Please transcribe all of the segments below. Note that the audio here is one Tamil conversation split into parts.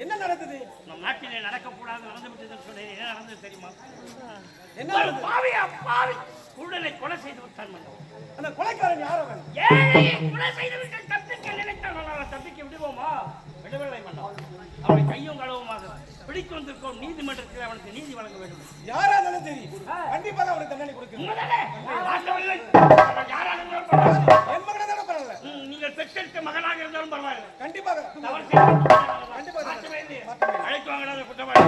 என்ன நடந்தது? நம் நாட்டிலே நடக்கக்கூடாது நடந்து விட்டதுன்னு சொன்னேன். என்ன நடந்தது தெரியுமா? என்ன பாவி அப்பாவி குருடனை கொலை செய்து விட்டான் மன்னன். அந்த கொலைக்காரன் யார் அவன்? ஏழையை கொலை செய்து விட்டு தப்பிக்க நினைத்தான். அவனை தப்பிக்க விடுவோமா? விடவில்லை மன்னன். அவனை கையும் களவுமாக பிடித்து வந்திருக்கோம். நீதிமன்றத்தில் அவனுக்கு நீதி வழங்க வேண்டும். யாரா இருந்தாலும் சரி, கண்டிப்பாக அவனுக்கு தண்டனை கொடுக்கணும். என் மகனை தானே பரவாயில்ல, நீங்கள் பெற்றெடுத்த மகனாக இருந்தாலும் பரவாயில்லை. கண்டிப்பாக அழைத்து வாங்கினாத குற்றவாளி.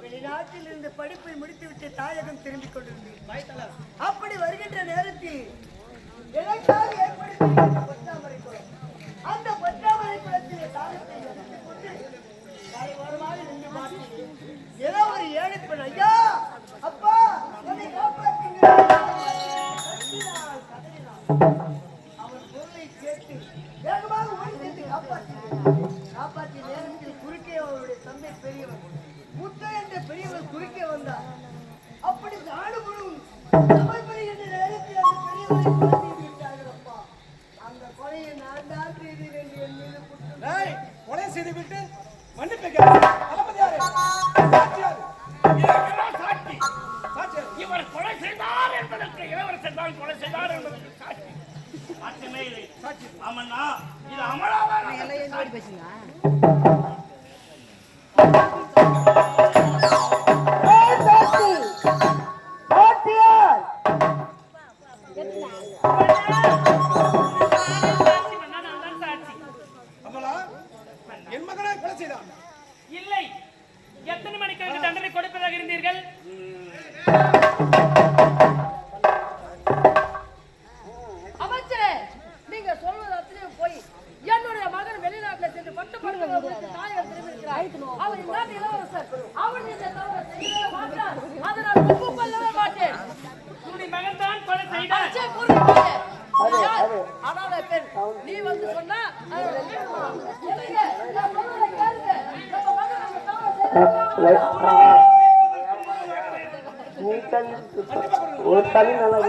வெளிநாட்டில் இருந்து படிப்பை முடித்துவிட்டு தாயகம் திரும்பிக் கொண்டிருந்தேன். அப்படி வருகின்ற நேரத்தில் எனக்காக ஏற்படுத்திய பொற்றாமரை குளம், அந்த பொற்றாமரை குளத்திலே தாகத்தை எடுத்துக் கொண்டு கரையோரமாக நின்று பார்த்தேன். ஏதோ ஒரு ஏழை பெண், ஐயா அப்பா என்னை காப்பாற்றுங்க, அவன் பொருளை கேட்டு வேகமாக ஓடி சென்று காப்பாற்றிய நேரத்தில் குறுக்கே அவருடைய தந்தை பெரியவர் முத்தை என்ற பெரியவர் குறுக்கே வந்தார். அப்படி நாடு முழுவதும் சமர்ப்பணி என்ற நேரத்தில் அந்த பெரியவரை கொலை செய்து விட்டார்கள். அப்பா, அந்த கொலையை நான் தான் செய்தேன் என்று என் மீது குற்றம். கொலை செய்து விட்டு மன்னிப்பு கேட்கிறேன். சாட்சி இவர் கொலை செய்தார் என்பதற்கு இளவரசர் தான் கொலை செய்தார் என்பதற்கு சாட்சி மட்டுமே இல்லை. ஆமண்ணா, இது அமலாதான் என் மகனை கொலை செய்தான். இல்லை. எத்தனை மணிக்கு தண்டனை கொடுப்பதாக இருந்தீர்கள்? அமைச்சரே, நீங்க சொல்வது அத்தனையும் போய். என்னுடைய மகன் வெளிநாட்டில் சென்று பட்டு படித்து தாயகம் திரும்பியிருக்கிறார். அவர் இந்நாட்டு இளவரசர். அவர் இந்த தவறை செய்யவே மாட்டார். அதை நான் ஒப்புக்கொள்ளவே மாட்டேன். உன்னுடைய மகன் தான் கொலை செய்தார். அனாதை பெண், நீ வந்து சொன்னா ஒரு தனி நல்லா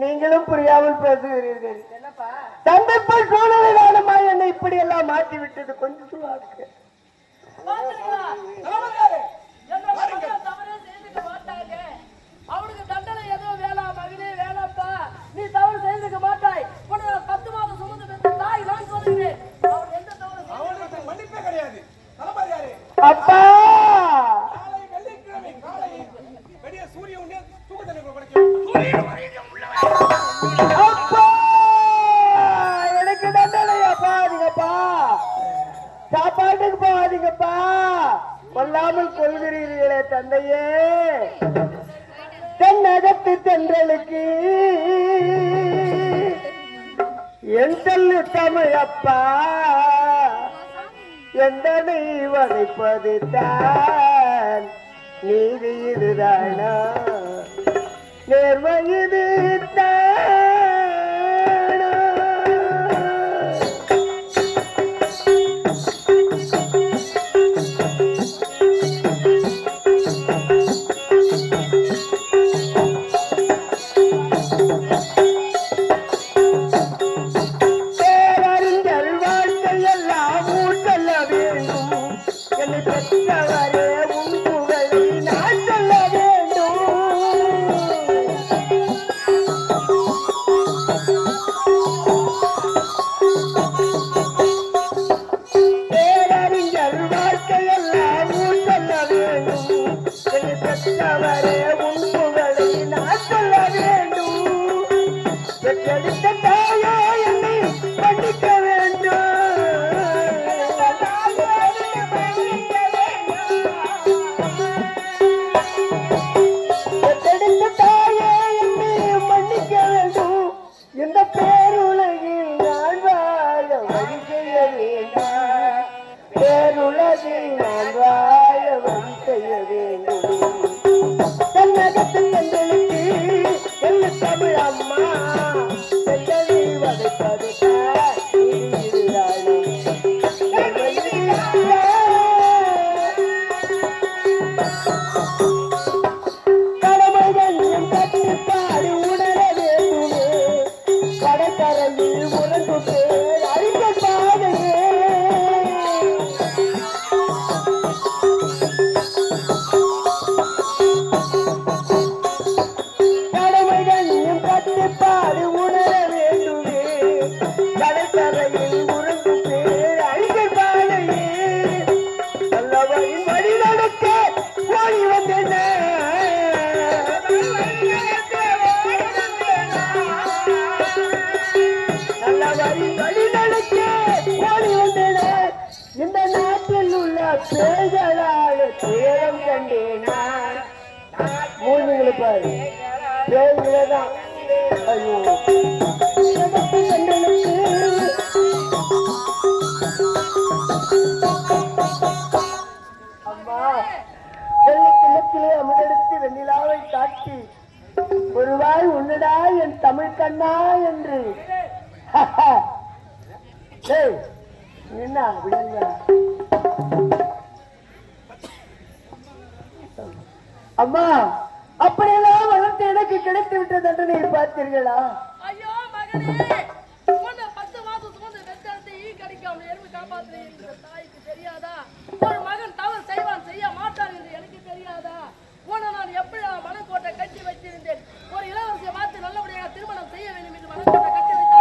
நீங்களும் புரியாமல் பேசுகிறீர்கள். தந்தைப்பல் சூழ்நிலை காரணமா என்னை இப்படி எல்லாம் மாற்றி விட்டது. கொஞ்சம் சொல்லுவாங்க. அவனுக்கு தண்டனை எதுவும் வேணாம் மகனே, வேணாப்பா, நீ தவறு செய்திருக்க மாட்டாய். 10 மாதம் சுமந்து பெற்ற தாய் நான் சொல்லுகிறேன். அவன் எந்த தவறு மன்னிப்பே கிடையாது. அப்பா, வெள்ளிக்கிழமை காலை பெரிய சூரிய உண்டே தூக்கத்தை குறைக்கும். எனக்கு தண்டனையா பாருங்கப்பா, சாப்பாட்டுக்கு போகாதீங்கப்பா, கொல்லாமல் கொள்கிறீர்களே தந்தையே. தென்னகத்து தென்றலுக்கு என் சொல்லு தமிழப்பா, எந்தனை வதைப்பது தான் நீதி இதுதானா? நேர்வயது வெண்ணிலாவை காட்டி ஒருவாய் உன்னடா என் தமிழ் கண்ணா என்று என்ன அம்மா அப்படியெல்லாம் வளர்த்து எனக்கு கிடைத்து விட்ட தண்டனை பார்த்தீர்களா? ஐயோ மகனே, 10 மாதம் சுமந்து வெத்தரத்தை கிடைக்காம எறும்பு காப்பாற்ற தாய்க்கு தெரியாதா? ஒரு மகன் தவறு செய்வான் செய்ய மாட்டான் என்று எனக்கு தெரியாதா? உன்னை நான் எப்படி மனக்கோட்டை கட்டி வச்சிருந்தேன். ஒரு இளவரசியை பார்த்து நல்லபடியாக திருமணம் செய்ய வேண்டும் என்று மனக்கோட்டை கட்டி வைத்த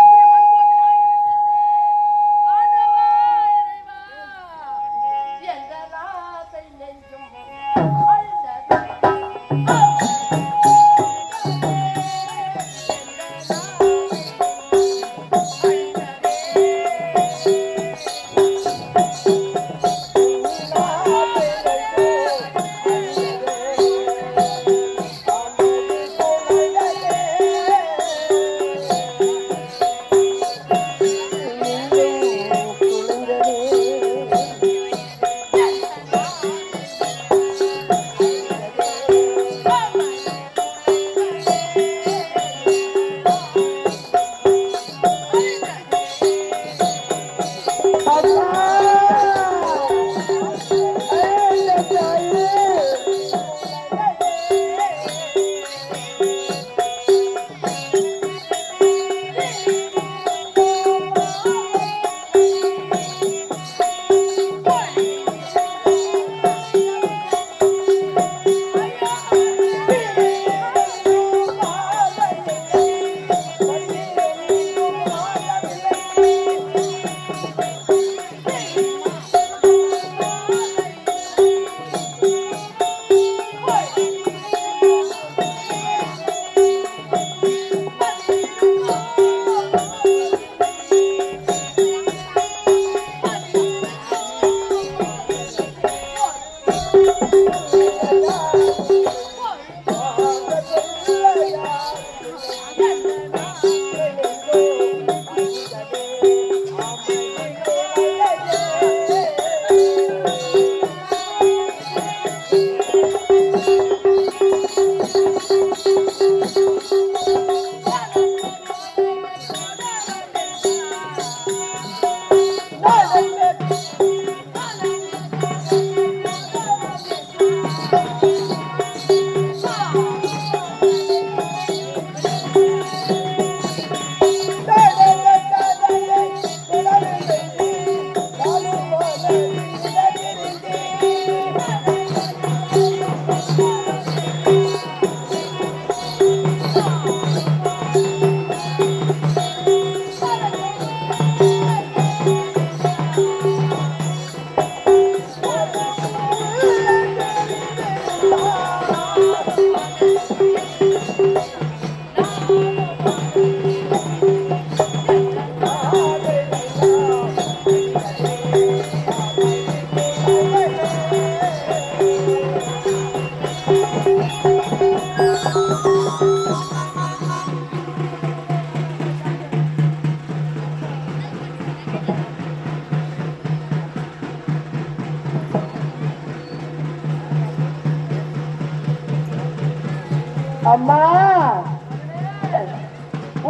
அம்மா,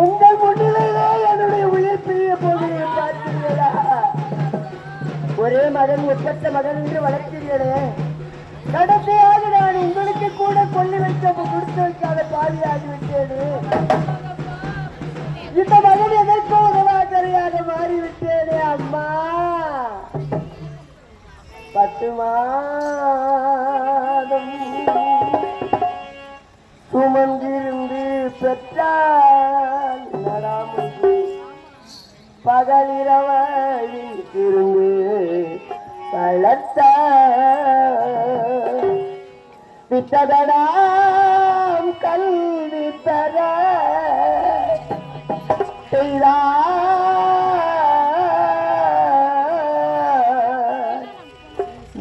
உங்கள் முன்னிலையிலே என்னுடைய உயிர் பிரிய போகிறேன் பார்த்தீர்களா? ஒரே மகன் ஒப்பற்ற மகன் என்று வளர்க்கிறீர்களே, கடைசியாக நான் உங்களுக்கு கூட கொள்ளி வைக்க கொடுத்து வைக்காத பாவியாகிவிட்டேனே. இந்த மகன் எதற்கோ உதவாக்கரையாக மாறிவிட்டேனே அம்மா. 10 மாதம் சுமந்திருந்து பெற்றால் நடாமல் பகலிரவழி திருந்து வளர்த்த வித்ததடாம் கல்வி பெற செய்தார்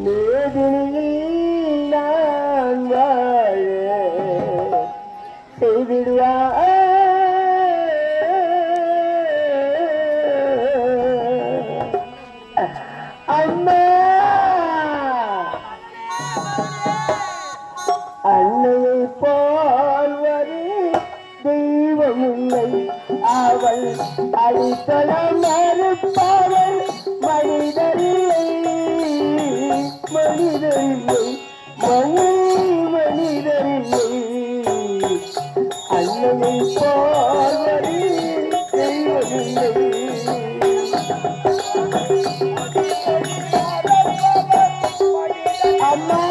மேதினியில் நான் வாழ செய்திடுவார். அம்மா, அன்னையை போல் ஒரு தெய்வம் இல்லை, அவள் அடித்தள மறுப்பவள் மனிதரில்லை, மனிதரில்லை, மனிதரில்லை. அன்னையை போல் ஒரு தெய்வம் இல்லை. அம்மா,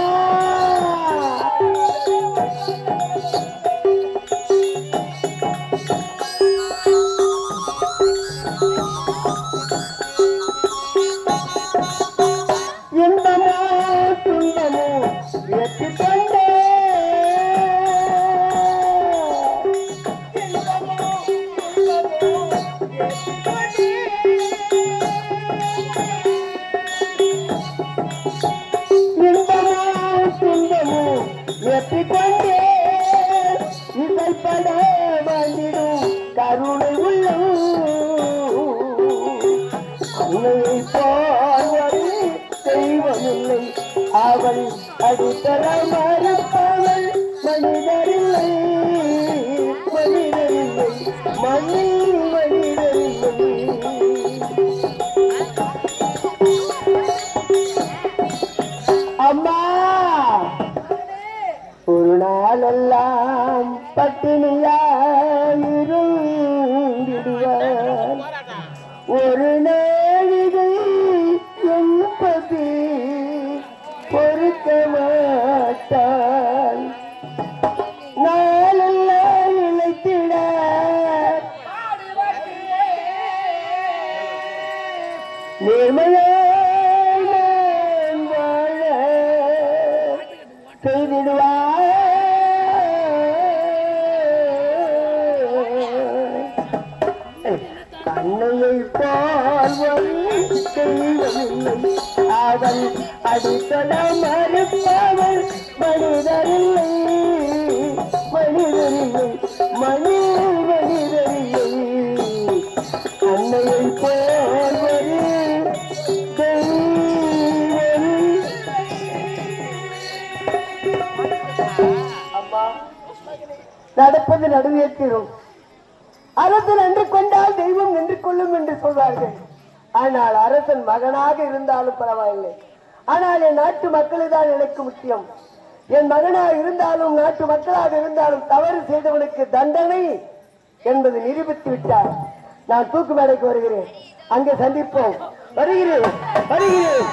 இன்பமோ துன்பமோ ஏற்றுக்கொண்டே, ஏற்றிக்கொண்டே இசைப்பட வந்திடும் கருணை உள்ளம். அன்னையை போல் ஒரு தெய்வமில்லை, அவள் அடித்தர மறுப்பவள் மனிதரில்லை, மனிதரில்லை, மனிதரில்லை. அம்மா, ஒரு நாளெல்லாம் பட்டினியாயிருந்திடுவார், ஒரு நாளிகை என்பது பொறுக்க மாட்டான், நாளெல்லாம் நிலைத்திட நேர்மையாய் நான் வாழ செய்திடுவார். அன்னையை போல் ஒரு தெய்வமில்லை, அவள் அடித்தள மறுப்பவள் மனிதரில்லை, மனிதரில்லை, மனிதரில்லை. அன்னையை போல் ஒரு தெய்வம். அம்மா, நடப்பது நடுவேற்றிடும். அரசன் நின்று கொண்டால் தெய்வம் நின்று கொள்ளும் என்று சொல்வார்கள். ஆனால் அரசன் மகனாக இருந்தாலும் பரவாயில்லை, ஆனால் என் நாட்டு மக்களுக்கு தான் எனக்கு முக்கியம். என் மகனாக இருந்தாலும் நாட்டு மக்களாக இருந்தாலும் தவறு செய்தவனுக்கு தண்டனை என்பது நிரூபித்து விட்டார். நான் தூக்கு மேடைக்கு வருகிறேன், அங்கே சந்திப்போம். வருகிறேன், வருகிறேன்.